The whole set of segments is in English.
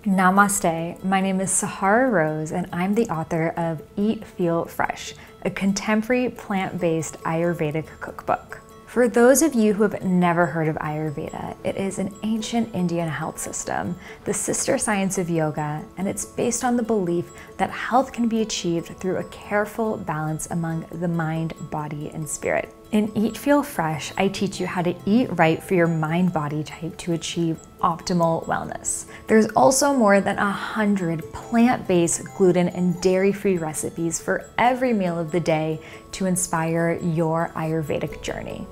Namaste, my name is Sahara Rose and I'm the author of Eat, Feel, Fresh, a contemporary plant-based Ayurvedic cookbook. For those of you who have never heard of Ayurveda, it is an ancient Indian health system, the sister science of yoga, and it's based on the belief that health can be achieved through a careful balance among the mind, body, and spirit. In Eat, Feel, Fresh, I teach you how to eat right for your mind-body type to achieve optimal wellness. There's also more than 100 plant-based, gluten, and dairy-free recipes for every meal of the day to inspire your Ayurvedic journey.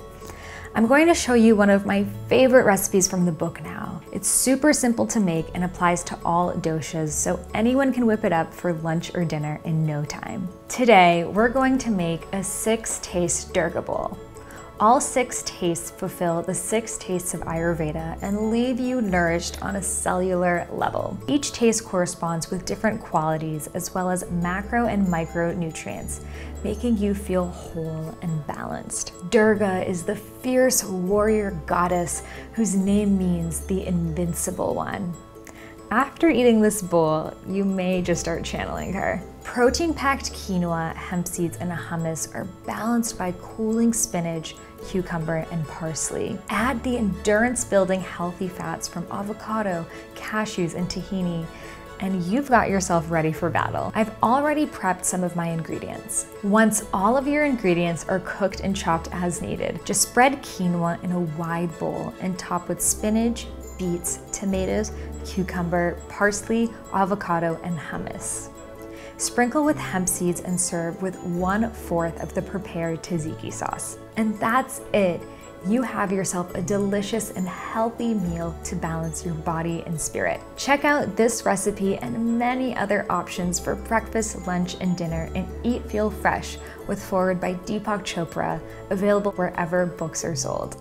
I'm going to show you one of my favorite recipes from the book now. It's super simple to make and applies to all doshas, so anyone can whip it up for lunch or dinner in no time. Today, we're going to make a 6-taste durga bowl. All 6 tastes fulfill the 6 tastes of Ayurveda and leave you nourished on a cellular level. Each taste corresponds with different qualities as well as macro and micronutrients, making you feel whole and balanced. Durga is the fierce warrior goddess whose name means the invincible one. After eating this bowl, you may just start channeling her. Protein-packed quinoa, hemp seeds, and hummus are balanced by cooling spinach, cucumber, and parsley. Add the endurance-building healthy fats from avocado, cashews, and tahini, and you've got yourself ready for battle. I've already prepped some of my ingredients. Once all of your ingredients are cooked and chopped as needed, just spread quinoa in a wide bowl and top with spinach, beets, tomatoes, cucumber, parsley, avocado, and hummus. Sprinkle with hemp seeds and serve with 1/4 of the prepared tzatziki sauce. And that's it. You have yourself a delicious and healthy meal to balance your body and spirit. Check out this recipe and many other options for breakfast, lunch, and dinner in Eat, Feel, Fresh with foreword by Deepak Chopra, available wherever books are sold.